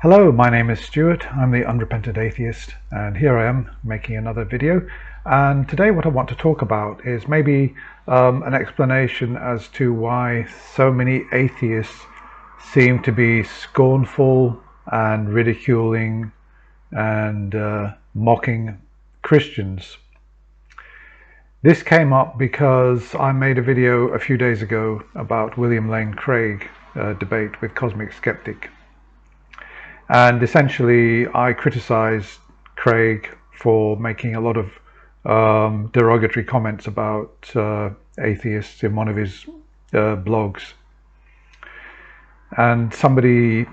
Hello, my name is Stuart. I'm the unrepentant atheist, and here I am making another video. And today what I want to talk about is maybe an explanation as to why so many atheists seem to be scornful and ridiculing and mocking Christians. This came up because I made a video a few days ago about William Lane Craig debate with Cosmic Skeptic. And essentially I criticized Craig for making a lot of derogatory comments about atheists in one of his blogs. And somebody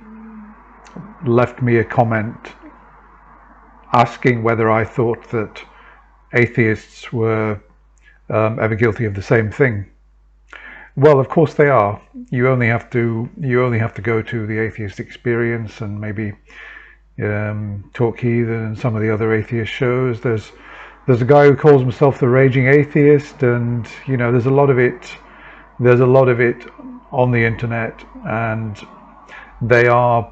left me a comment asking whether I thought that atheists were ever guilty of the same thing. Well, of course they are. You only have to go to the Atheist Experience and maybe Talk Heathen and some of the other atheist shows. There's a guy who calls himself the Raging Atheist, and you know there's a lot of it on the internet, and they are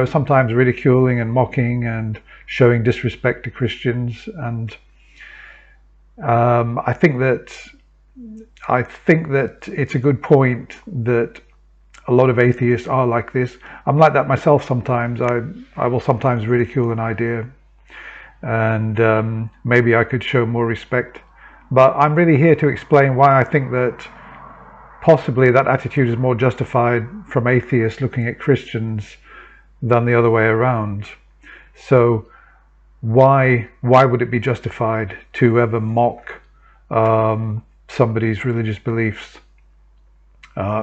sometimes ridiculing and mocking and showing disrespect to Christians. And I think that it's a good point that a lot of atheists are like this. I'm like that myself sometimes. I will sometimes ridicule an idea, and maybe I could show more respect. But I'm really here to explain why I think that possibly that attitude is more justified from atheists looking at Christians than the other way around. So why would it be justified to ever mock somebody's religious beliefs,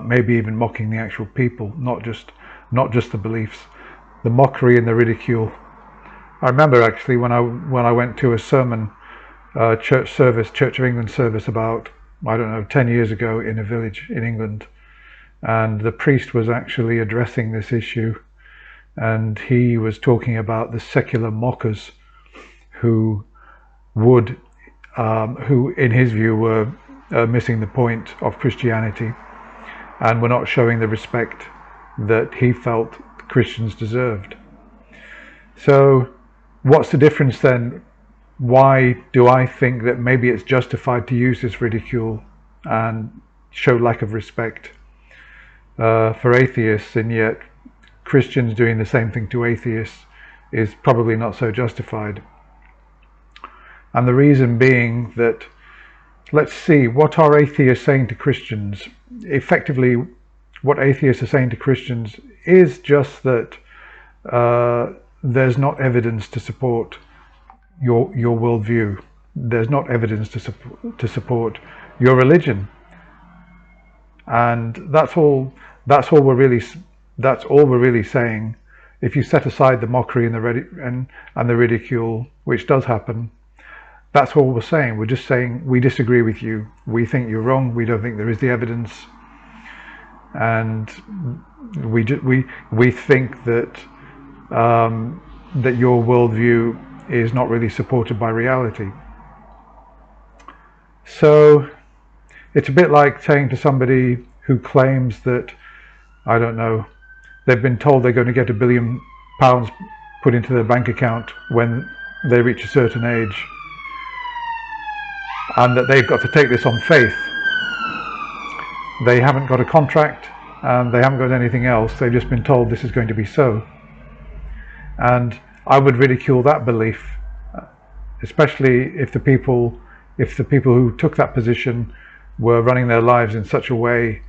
maybe even mocking the actual people, not just the beliefs, the mockery and the ridicule. I remember actually when I went to a sermon, Church of England service about, I don't know, 10 years ago in a village in England, and the priest was actually addressing this issue, and he was talking about the secular mockers who in his view were missing the point of Christianity and were not showing the respect that he felt Christians deserved. So what's the difference then? Why do I think that maybe it's justified to use this ridicule and show lack of respect for atheists, and yet Christians doing the same thing to atheists is probably not so justified? And the reason being that, let's see, what are atheists saying to Christians? Effectively, what atheists are saying to Christians is just that there's not evidence to support your worldview. There's not evidence to support your religion, and that's all we're really saying. If you set aside the mockery and the ridicule, which does happen, that's all we're saying. We're just saying we disagree with you. We think you're wrong. We don't think there is the evidence, and we think that that your worldview is not really supported by reality. So it's a bit like saying to somebody who claims that, I don't know, they've been told they're going to get £1 billion put into their bank account when they reach a certain age, and that they've got to take this on faith. They haven't got a contract and they haven't got anything else. They've just been told this is going to be so. And I would ridicule that belief, especially if the people who took that position were running their lives in such a way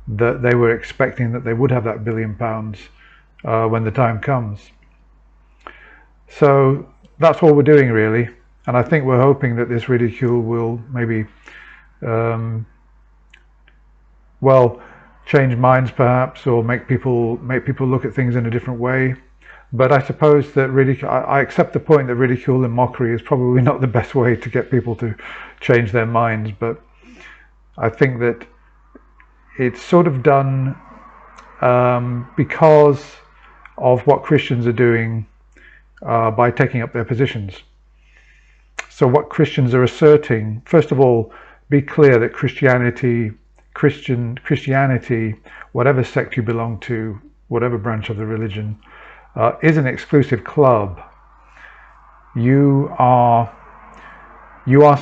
that they were expecting that they would have that £1 billion when the time comes. So that's all we're doing really. And I think we're hoping that this ridicule will maybe, change minds perhaps, or make people look at things in a different way. But I suppose that I accept the point that ridicule and mockery is probably not the best way to get people to change their minds. But I think that it's sort of done because of what Christians are doing by taking up their positions. So what Christians are asserting, first of all, be clear that Christianity, whatever sect you belong to, whatever branch of the religion, is an exclusive club. You are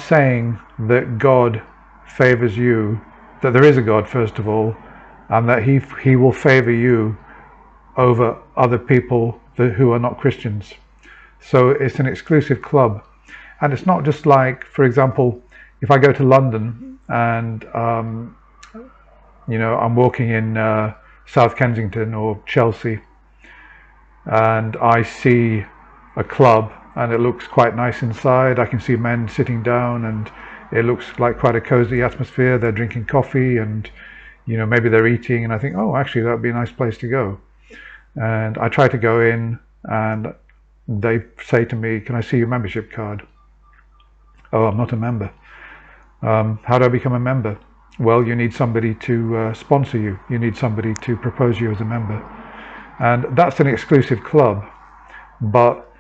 saying that God favors you, that there is a God first of all, and that he will favor you over other people who are not Christians. So it's an exclusive club. And it's not just like, for example, if I go to London and I'm walking in South Kensington or Chelsea, and I see a club and it looks quite nice inside. I can see men sitting down and it looks like quite a cozy atmosphere. They're drinking coffee and maybe they're eating, and I think, oh, actually that would be a nice place to go. And I try to go in and they say to me, can I see your membership card? Oh, I'm not a member. How do I become a member? Well, you need somebody to sponsor you. You need somebody to propose you as a member. And that's an exclusive club. But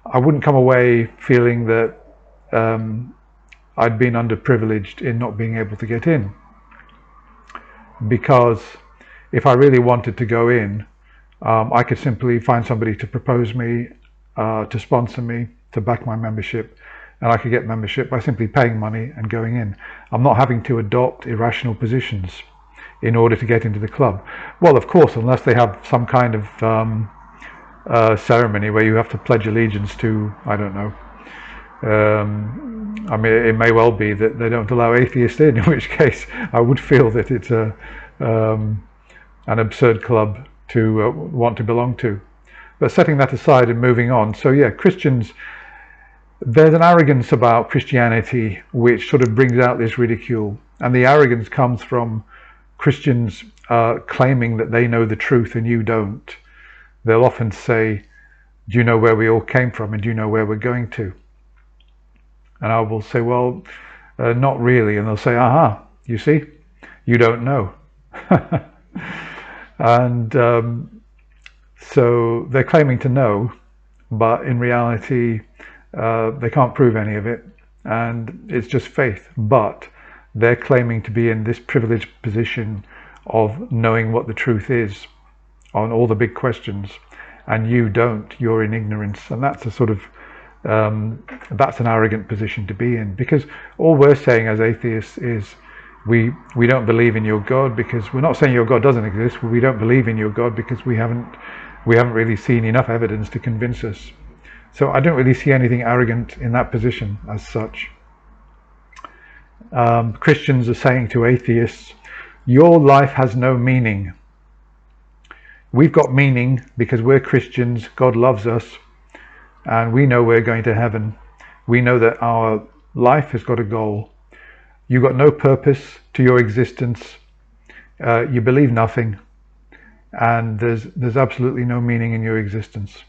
I wouldn't come away feeling that I'd been underprivileged in not being able to get in. Because if I really wanted to go in, I could simply find somebody to propose me, to sponsor me, to back my membership, and I could get membership by simply paying money and going in. I'm not having to adopt irrational positions in order to get into the club. Well, of course, unless they have some kind of ceremony where you have to pledge allegiance to, I don't know. I mean, it may well be that they don't allow atheists in which case I would feel that it's an absurd club to want to belong to. But setting that aside and moving on, so yeah, Christians, there's an arrogance about Christianity which sort of brings out this ridicule, and the arrogance comes from Christians claiming that they know the truth and you don't. They'll often say, do you know where we all came from, and do you know where we're going to? And I will say, well, not really. And they'll say, aha, you see, you don't know. And so they're claiming to know, but in reality they can't prove any of it, and it's just faith. But they're claiming to be in this privileged position of knowing what the truth is on all the big questions, and you don't. You're in ignorance. And that's a sort of that's an arrogant position to be in, because all we're saying as atheists is we don't believe in your God, because we're not saying your God doesn't exist. We don't believe in your God because we haven't really seen enough evidence to convince us. So I don't really see anything arrogant in that position as such. Christians are saying to atheists, your life has no meaning. We've got meaning because we're Christians. God loves us, and we know we're going to heaven. We know that our life has got a goal. You've got no purpose to your existence. You believe nothing, and there's absolutely no meaning in your existence.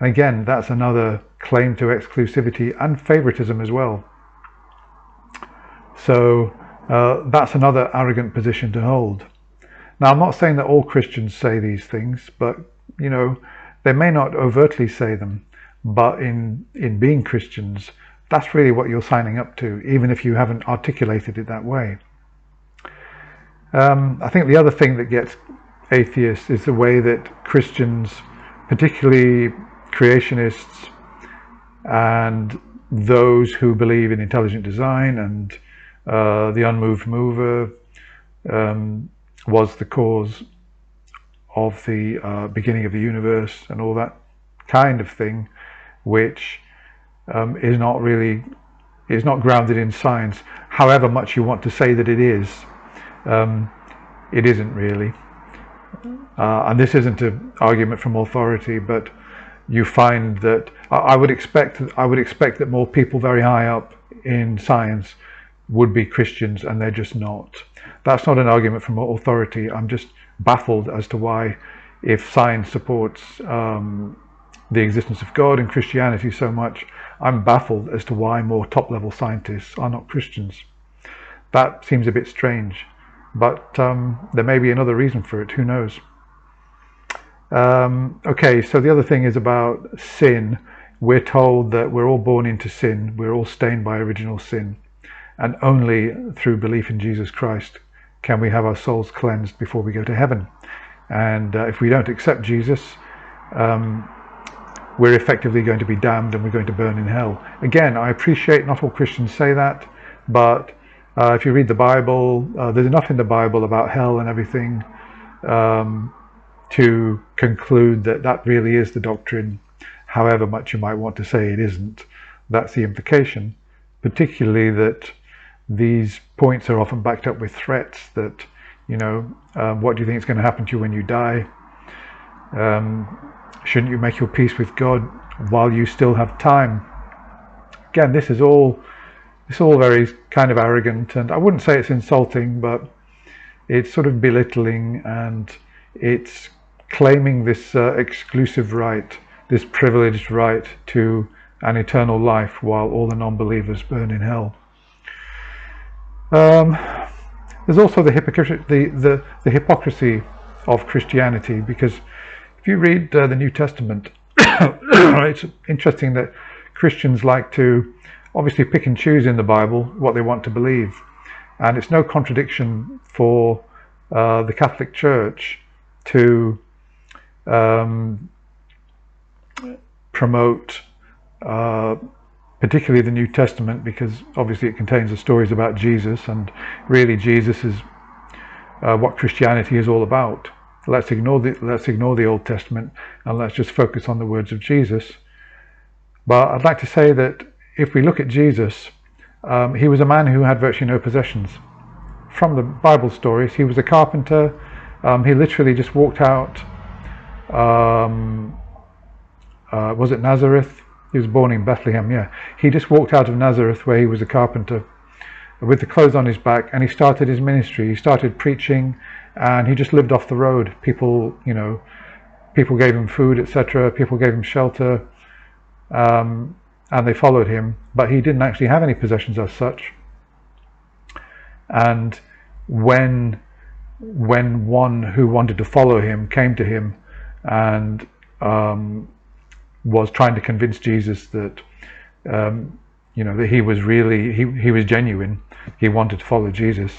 And again, that's another claim to exclusivity and favoritism as well. So that's another arrogant position to hold. Now, I'm not saying that all Christians say these things, but they may not overtly say them, but in being Christians, that's really what you're signing up to, even if you haven't articulated it that way. I think the other thing that gets atheists is the way that Christians, particularly creationists and those who believe in intelligent design and the unmoved mover was the cause of the beginning of the universe and all that kind of thing, which is not grounded in science. However much you want to say that it is, it isn't really. And this isn't an argument from authority, but you find that I would expect that more people very high up in science would be Christians, and they're just not. That's not an argument from authority. I'm just baffled as to why, if science supports the existence of God and Christianity so much, I'm baffled as to why more top-level scientists are not Christians. That seems a bit strange, but there may be another reason for it. Who knows? Okay, so the other thing is about sin. We're told that we're all born into sin. We're all stained by original sin, and only through belief in Jesus Christ can we have our souls cleansed before we go to heaven. and if we don't accept Jesus, we're effectively going to be damned and we're going to burn in hell. Again, I appreciate not all Christians say that, but if you read the Bible, there's enough in the Bible about hell and everything to conclude that that really is the doctrine, however much you might want to say it isn't. That's the implication, particularly that these points are often backed up with threats that, what do you think is going to happen to you when you die? Shouldn't you make your peace with God while you still have time? Again, this is all very kind of arrogant, and I wouldn't say it's insulting, but it's sort of belittling, and it's claiming this exclusive right, this privileged right to an eternal life while all the non-believers burn in hell. There's also the hypocrisy of Christianity, because if you read the New Testament, it's interesting that Christians like to obviously pick and choose in the Bible what they want to believe, and it's no contradiction for the Catholic Church to promote particularly the New Testament, because obviously it contains the stories about Jesus, and really Jesus is what Christianity is all about. Let's ignore the Old Testament and let's just focus on the words of Jesus. But I'd like to say that if we look at Jesus, he was a man who had virtually no possessions. From the Bible stories, he was a carpenter. He literally just walked out. Was it Nazareth? He was born in Bethlehem, yeah. He just walked out of Nazareth, where he was a carpenter, with the clothes on his back, and he started his ministry. He started preaching, and he just lived off the road. People gave him food, etc. People gave him shelter, and they followed him. But he didn't actually have any possessions as such. And when one who wanted to follow him came to him and was trying to convince Jesus that that he was really he was genuine, he wanted to follow Jesus,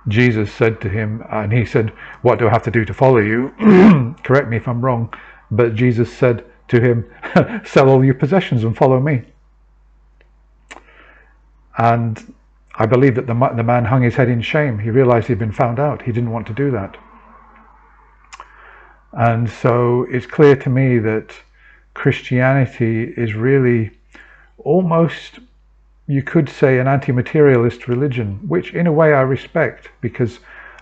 Jesus said to him, and he said, "What do I have to do to follow you?" Correct me if I'm wrong, but Jesus said to him, "Sell all your possessions and follow me." And I believe that the man hung his head in shame. He realized he'd been found out. He didn't want to do that. And so it's clear to me that Christianity is really almost, you could say, an anti-materialist religion, which in a way I respect, because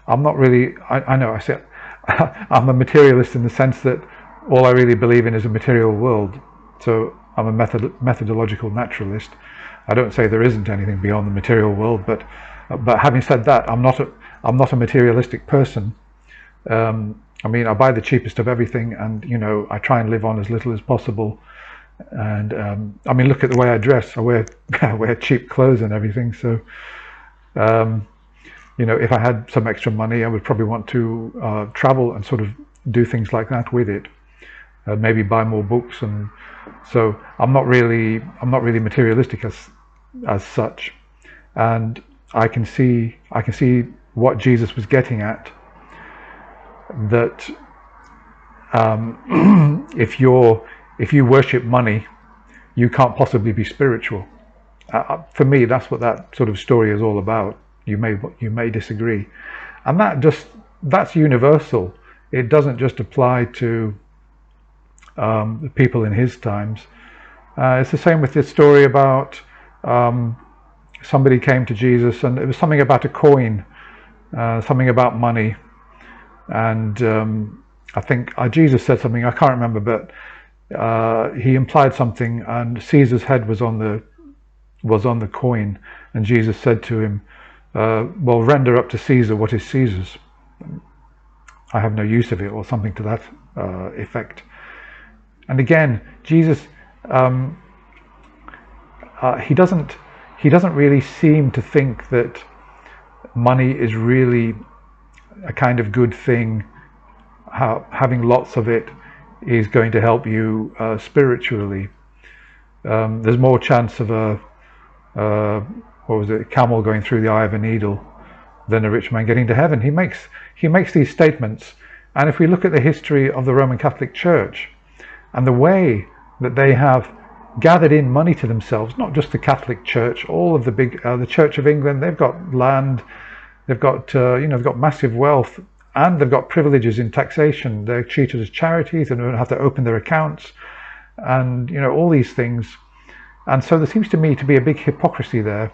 I'm not really, I know I said I'm a materialist in the sense that all I really believe in is a material world. So I'm a methodological naturalist. I don't say there isn't anything beyond the material world, but having said that, I'm not a materialistic person. I mean, I buy the cheapest of everything, and I try and live on as little as possible. And I mean, look at the way I dress. I wear cheap clothes and everything. So if I had some extra money, I would probably want to travel and sort of do things like that with it. Maybe buy more books, and so I'm not really materialistic as such. And I can see what Jesus was getting at. That if you worship money, you can't possibly be spiritual. For me, that's what that sort of story is all about. You may disagree, and that's universal. It doesn't just apply to the people in his times. It's the same with this story about somebody came to Jesus, and it was something about a coin, something about money. And I think Jesus said something, I can't remember, but he implied something, and Caesar's head was on the coin, and Jesus said to him, well, render up to Caesar what is Caesar's. I have no use of it, or something to that effect. And again, Jesus, he doesn't really seem to think that money is really a kind of good thing. Having lots of it is going to help you spiritually. There's more chance of a camel going through the eye of a needle than a rich man getting to heaven. He makes these statements, and if we look at the history of the Roman Catholic Church and the way that they have gathered in money to themselves, not just the Catholic Church, all of the big, the Church of England, they've got land, they've got they've got massive wealth, and they've got privileges in taxation. They're treated as charities, and don't have to open their accounts, and all these things. And so there seems to me to be a big hypocrisy there,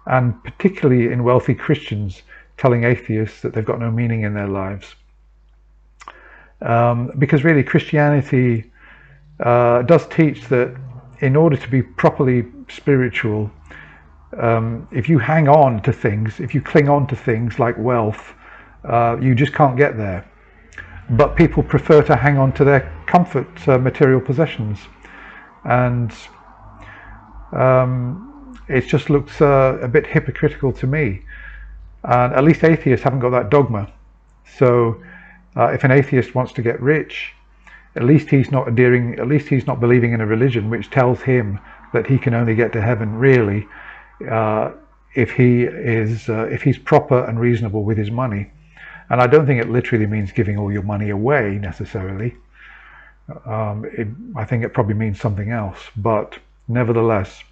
and particularly in wealthy Christians telling atheists that they've got no meaning in their lives. Because really Christianity does teach that in order to be properly spiritual, if you hang on to things, if you cling on to things like wealth, you just can't get there. But people prefer to hang on to their comfort, material possessions, and it just looks a bit hypocritical to me. And at least atheists haven't got that dogma. So if an atheist wants to get rich, at least he's not believing in a religion which tells him that he can only get to heaven really if he's proper and reasonable with his money. And I don't think it literally means giving all your money away necessarily. I think it probably means something else. But nevertheless,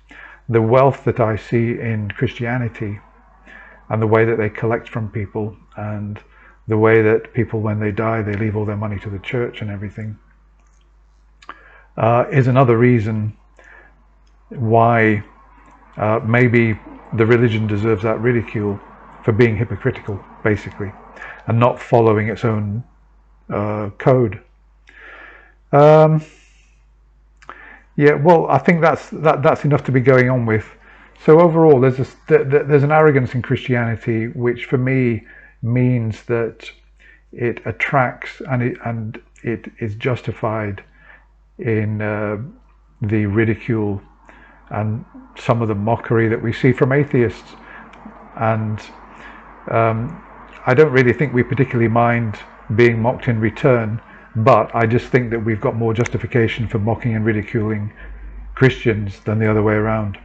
the wealth that I see in Christianity, and the way that they collect from people, and the way that people, when they die, they leave all their money to the church and everything, is another reason why maybe the religion deserves that ridicule for being hypocritical, basically, and not following its own code. Yeah, well, I think that's enough to be going on with. So overall, there's an arrogance in Christianity, which for me means that it attracts and it is justified in the ridicule and some of the mockery that we see from atheists. And I don't really think we particularly mind being mocked in return, but I just think that we've got more justification for mocking and ridiculing Christians than the other way around.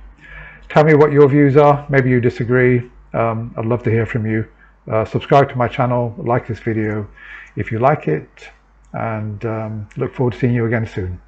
Tell me what your views are. Maybe you disagree. I'd love to hear from you. Subscribe to my channel, like this video if you like it, and look forward to seeing you again soon.